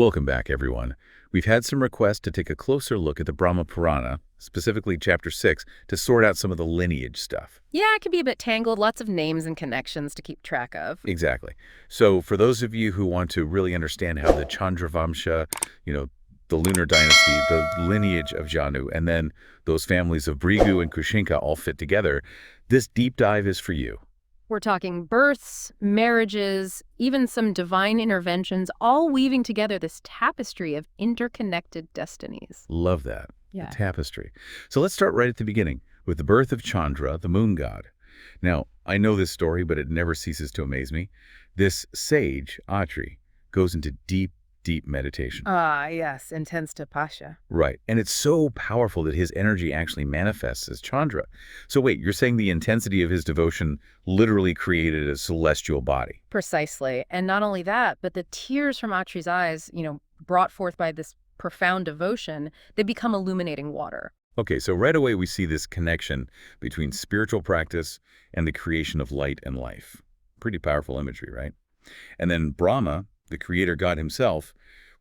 Welcome back, everyone. We've had some requests to take a closer look at the Brahma Purana, specifically Chapter 6, to sort out some of the lineage stuff. Yeah, it can be a bit tangled, lots of names and connections to keep track of. Exactly. So for those of you who want to really understand how the Chandravamsha, the lunar dynasty, the lineage of Janu, and then those families of Brigu and Kushinka all fit together, this deep dive is for you. We're talking births, marriages, even some divine interventions, all weaving together this tapestry of interconnected destinies. Love that. Yeah. The tapestry. So let's start right at the beginning with the birth of Chandra, the moon god. Now, I know this story, but it never ceases to amaze me. This sage, Atri, goes into deep meditation. Ah, yes, intense tapasya. Right. And it's so powerful that his energy actually manifests as Chandra. So wait, you're saying the intensity of his devotion literally created a celestial body? Precisely. And not only that, but the tears from Atri's eyes, brought forth by this profound devotion, they become illuminating water. Okay, so right away we see this connection between spiritual practice and the creation of light and life. Pretty powerful imagery, right? And then Brahma, the creator god himself,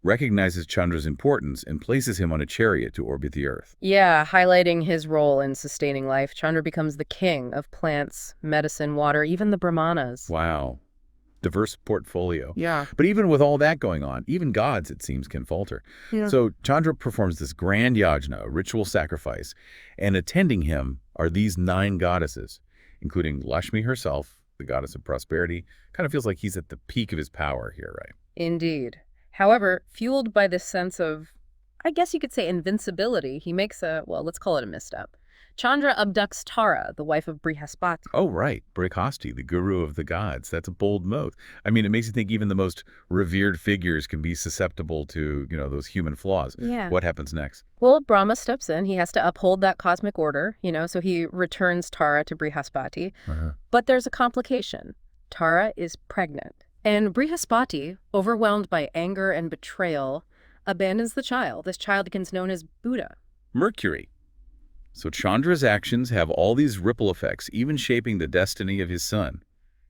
recognizes Chandra's importance and places him on a chariot to orbit the earth. Yeah, highlighting his role in sustaining life, Chandra becomes the king of plants, medicine, water, even the Brahmanas. Wow. Diverse portfolio. Yeah. But even with all that going on, even gods, it seems, can falter. Yeah. So Chandra performs this grand yajna, a ritual sacrifice, and attending him are these 9 goddesses, including Lakshmi herself, the goddess of prosperity. Kind of feels like he's at the peak of his power here, right? Indeed. However, fueled by this sense of, I guess you could say, invincibility, he makes let's call it a misstep. Chandra abducts Tara, the wife of Brihaspati. Oh, right. Brihaspati, the guru of the gods. That's a bold move. I mean, it makes you think even the most revered figures can be susceptible to, those human flaws. Yeah. What happens next? Well, Brahma steps in. He has to uphold that cosmic order, so he returns Tara to Brihaspati. But there's a complication. Tara is pregnant. And Brihaspati, overwhelmed by anger and betrayal, abandons the child. This child becomes known as Buddha. Mercury. So Chandra's actions have all these ripple effects, even shaping the destiny of his son.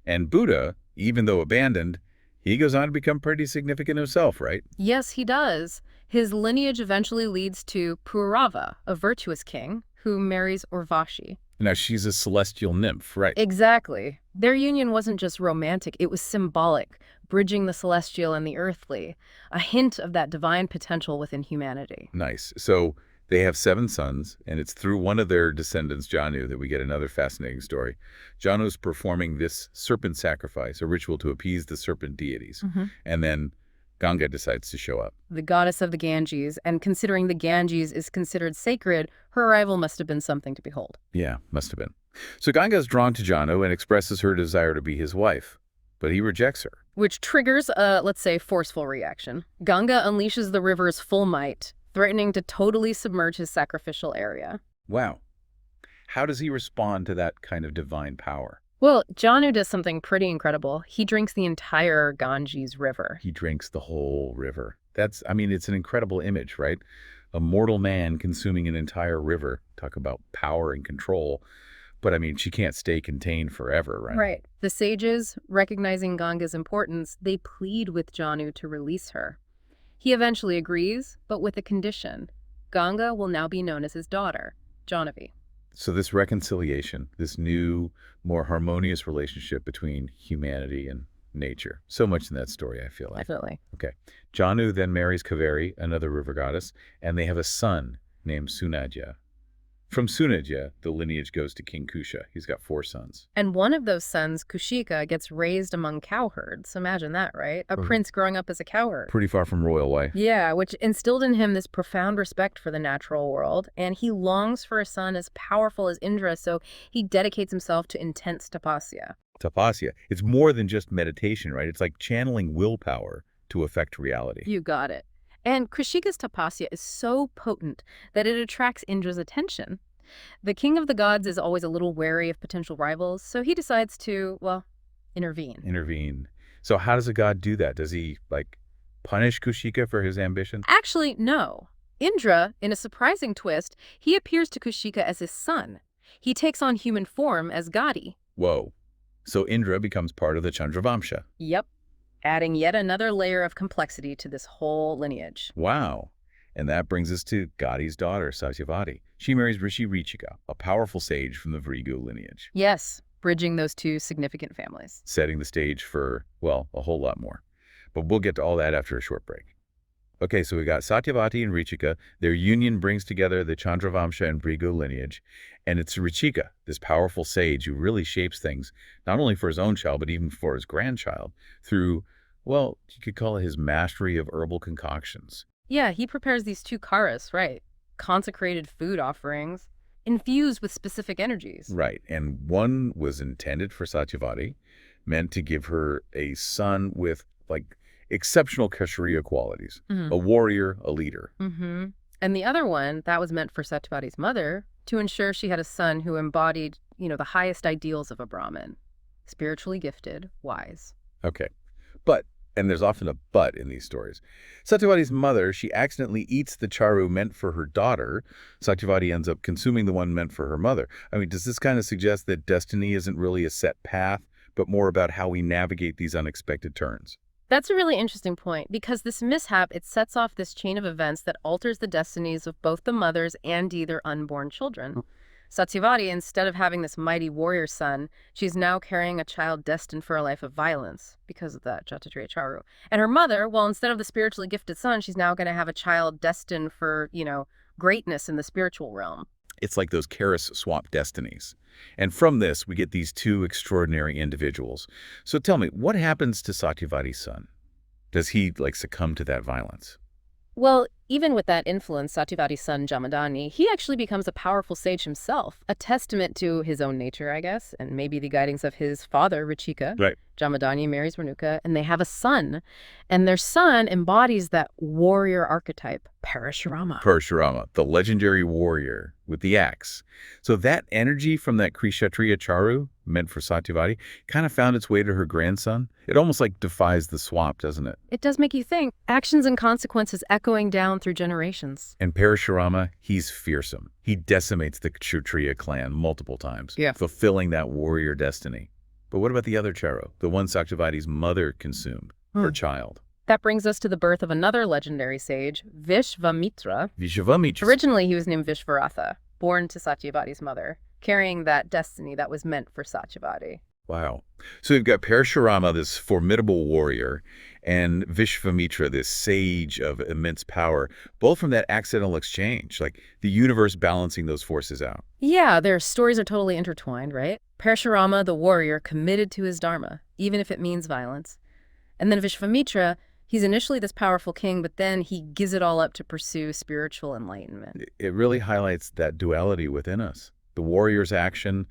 And Buddha, even though abandoned, he goes on to become pretty significant himself, right? Yes, he does. His lineage eventually leads to Purava, a virtuous king, who marries Urvashi. Now, she's a celestial nymph, right? Exactly. Their union wasn't just romantic, it was symbolic, bridging the celestial and the earthly, a hint of that divine potential within humanity. Nice. So they have 7 sons, and it's through one of their descendants, Janu, that we get another fascinating story. Janu's performing this serpent sacrifice, a ritual to appease the serpent deities. And then Ganga decides to show up. The goddess of the Ganges, and considering the Ganges is considered sacred, her arrival must have been something to behold. Yeah, must have been. So Ganga is drawn to Janu and expresses her desire to be his wife, but he rejects her. Which triggers a, let's say, forceful reaction. Ganga unleashes the river's full might, threatening to totally submerge his sacrificial area. Wow. How does he respond to that kind of divine power? Well, Janu does something pretty incredible. He drinks the entire Ganges River. He drinks the whole river. It's an incredible image, right? A mortal man consuming an entire river. Talk about power and control. But she can't stay contained forever, right? Right. The sages, recognizing Ganga's importance, they plead with Janu to release her. He eventually agrees, but with a condition. Ganga will now be known as his daughter, Jahnavi. So this reconciliation, this new, more harmonious relationship between humanity and nature. So much in that story, I feel like. Definitely. Okay. Janu then marries Kaveri, another river goddess, and they have a son named Sunadya. From Sunadya, the lineage goes to King Kusha. He's got 4 sons. And one of those sons, Kushika, gets raised among cowherds. Imagine that, right? A prince growing up as a cowherd. Pretty far from royal way. Yeah, which instilled in him this profound respect for the natural world, and he longs for a son as powerful as Indra, so he dedicates himself to intense tapasya. Tapasya. It's more than just meditation, right? It's like channeling willpower to affect reality. You got it. And Kushika's tapasya is so potent that it attracts Indra's attention. The king of the gods is always a little wary of potential rivals, so he decides to, intervene. Intervene. So how does a god do that? Does he, punish Kushika for his ambition? Actually, no. Indra, in a surprising twist, he appears to Kushika as his son. He takes on human form as Gadi. Whoa. So Indra becomes part of the Chandravamsha. Yep. adding yet another layer of complexity to this whole lineage. Wow. And that brings us to Gadi's daughter, Satyavati. She marries Rishi Richika, a powerful sage from the Vrigu lineage, Yes, bridging those two significant families. setting the stage for, well, a whole lot more. But we'll get to all that after a short break. Okay, so we got Satyavati and Richika. Their union brings together the Chandravamsha and Brigu lineage. And it's Richika, this powerful sage who really shapes things, not only for his own child, but even for his grandchild, through, well, you could call it his mastery of herbal concoctions. Yeah, he prepares these two karas, right? Consecrated food offerings, infused with specific energies. Right, and one was intended for Satyavati, meant to give her a son with, like, exceptional Kshatriya qualities, a warrior, a leader. And the other one, that was meant for Satyavati's mother, to ensure she had a son who embodied, the highest ideals of a Brahmin. Spiritually gifted, wise. Okay, but, and there's often a but in these stories, Satyavati's mother, she accidentally eats the charu meant for her daughter. Satyavati ends up consuming the one meant for her mother. I mean, does this kind of suggest that destiny isn't really a set path, but more about how we navigate these unexpected turns? That's a really interesting point, because this mishap, it sets off this chain of events that alters the destinies of both the mothers and their unborn children. Satyavati, instead of having this mighty warrior son, she's now carrying a child destined for a life of violence because of that Jatatriya Charu. And her mother, well, instead of the spiritually gifted son, she's now going to have a child destined for, greatness in the spiritual realm. It's like those Karas swap destinies. And from this, we get these two extraordinary individuals. So tell me, what happens to Satyavati's son? Does he, succumb to that violence? Well, even with that influence, Satyavati's son Jamadani, he actually becomes a powerful sage himself, a testament to his own nature, I guess, and maybe the guidings of his father, Richika. Right. Jamadani marries Renuka, and they have a son. And their son embodies that warrior archetype, Parashurama. Parashurama, the legendary warrior with the axe. So that energy from that Kshatriya Charu, meant for Satyavati, kind of found its way to her grandson. It almost defies the swap, doesn't it? It does make you think. Actions and consequences echoing down through generations. And Parashurama, he's fearsome. He decimates the Kshatriya clan multiple times, fulfilling that warrior destiny. But what about the other Charu, the one Satyavati's mother consumed, her child? That brings us to the birth of another legendary sage, Vishvamitra. Vishvamitra. Originally, he was named Vishvaratha, born to Satyavati's mother, carrying that destiny that was meant for Satyavati. Wow. So we've got Parashurama, this formidable warrior, and Vishvamitra, this sage of immense power, both from that accidental exchange, like the universe balancing those forces out. Yeah, their stories are totally intertwined, right? Parashurama, the warrior, committed to his dharma, even if it means violence. And then Vishvamitra, he's initially this powerful king, but then he gives it all up to pursue spiritual enlightenment. It really highlights that duality within us. The warrior's action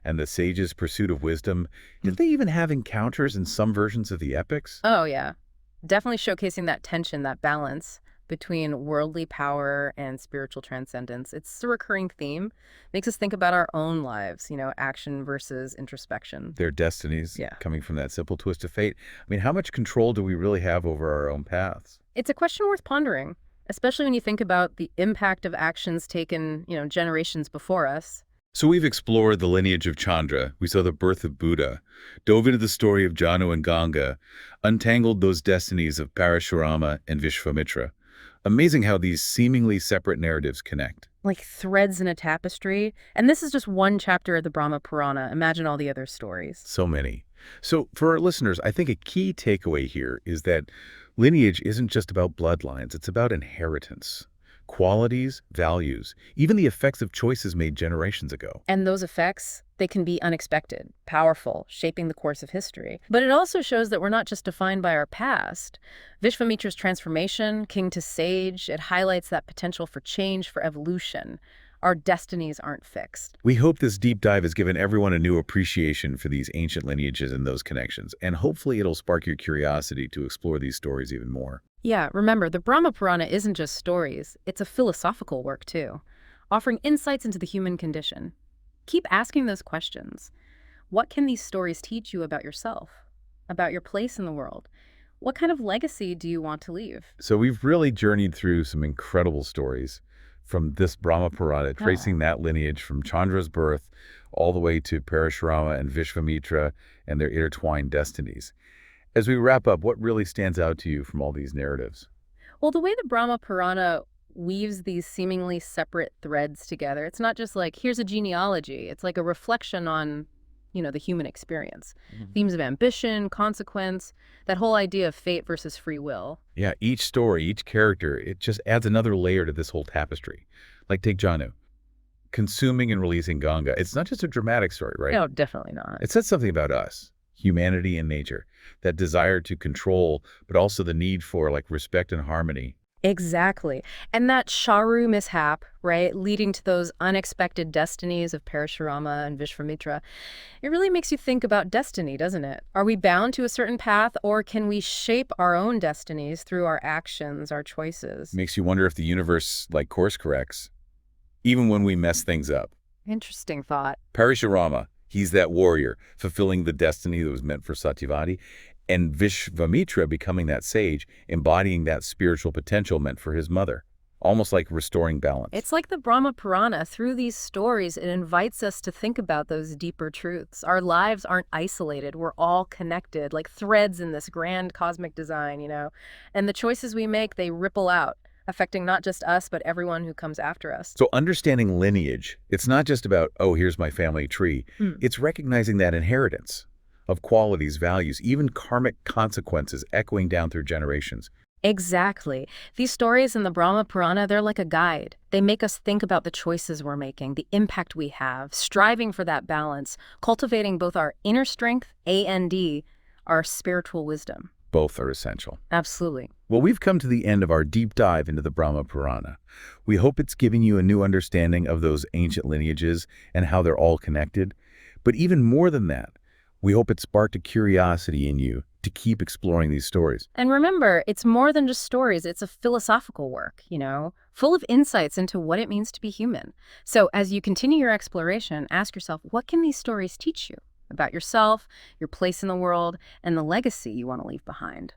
and the sage's pursuit of wisdom. Did they even have encounters in some versions of the epics? Oh, yeah. Definitely showcasing that tension, that balance between worldly power and spiritual transcendence. It's a recurring theme. Makes us think about our own lives, action versus introspection. Their destinies coming from that simple twist of fate. I mean, how much control do we really have over our own paths? It's a question worth pondering, especially when you think about the impact of actions taken, generations before us. So we've explored the lineage of Chandra, we saw the birth of Buddha, dove into the story of Janu and Ganga, untangled those destinies of Parashurama and Vishvamitra. Amazing how these seemingly separate narratives connect. Like threads in a tapestry. And this is just one chapter of the Brahma Purana. Imagine all the other stories. So many. So for our listeners, I think a key takeaway here is that lineage isn't just about bloodlines, it's about inheritance. Qualities, values, even the effects of choices made generations ago. And those effects, they can be unexpected, powerful, shaping the course of history. But it also shows that we're not just defined by our past. Vishvamitra's transformation, king to sage, it highlights that potential for change, for evolution. Our destinies aren't fixed. We hope this deep dive has given everyone a new appreciation for these ancient lineages and those connections, and hopefully it'll spark your curiosity to explore these stories even more. Yeah, remember, the Brahma Purana isn't just stories, it's a philosophical work too, offering insights into the human condition. Keep asking those questions. What can these stories teach you about yourself, about your place in the world? What kind of legacy do you want to leave? So we've really journeyed through some incredible stories from this Brahma Purana, tracing that lineage from Chandra's birth all the way to Parashurama and Vishvamitra and their intertwined destinies. As we wrap up, what really stands out to you from all these narratives? Well, the way the Brahma Purana weaves these seemingly separate threads together, it's not just like, here's a genealogy. It's like a reflection on, the human experience. Themes of ambition, consequence, that whole idea of fate versus free will. Yeah, each story, each character, it just adds another layer to this whole tapestry. Like take Janu, consuming and releasing Ganga. It's not just a dramatic story, right? No, definitely not. It says something about us, humanity and nature, that desire to control, but also the need for like respect and harmony. Exactly. And that Sharu mishap, right, leading to those unexpected destinies of Parashurama and Vishvamitra, it really makes you think about destiny, doesn't it? Are we bound to a certain path, or can we shape our own destinies through our actions, our choices? Makes you wonder if the universe like course corrects, even when we mess things up. Interesting thought. Parashurama, he's that warrior, fulfilling the destiny that was meant for Satyavati, and Vishvamitra becoming that sage, embodying that spiritual potential meant for his mother, almost like restoring balance. It's like the Brahma Purana. Through these stories, it invites us to think about those deeper truths. Our lives aren't isolated. We're all connected, like threads in this grand cosmic design. And the choices we make, they ripple out, affecting not just us, but everyone who comes after us. So understanding lineage, it's not just about, oh, here's my family tree. It's recognizing that inheritance of qualities, values, even karmic consequences echoing down through generations. Exactly. These stories in the Brahma Purana, they're like a guide. They make us think about the choices we're making, the impact we have, striving for that balance, cultivating both our inner strength and our spiritual wisdom. Both are essential. Absolutely. Well, we've come to the end of our deep dive into the Brahma Purana. We hope it's giving you a new understanding of those ancient lineages and how they're all connected. But even more than that, we hope it sparked a curiosity in you to keep exploring these stories. And remember, it's more than just stories. It's a philosophical work, full of insights into what it means to be human. So as you continue your exploration, ask yourself, what can these stories teach you about yourself, your place in the world, and the legacy you want to leave behind?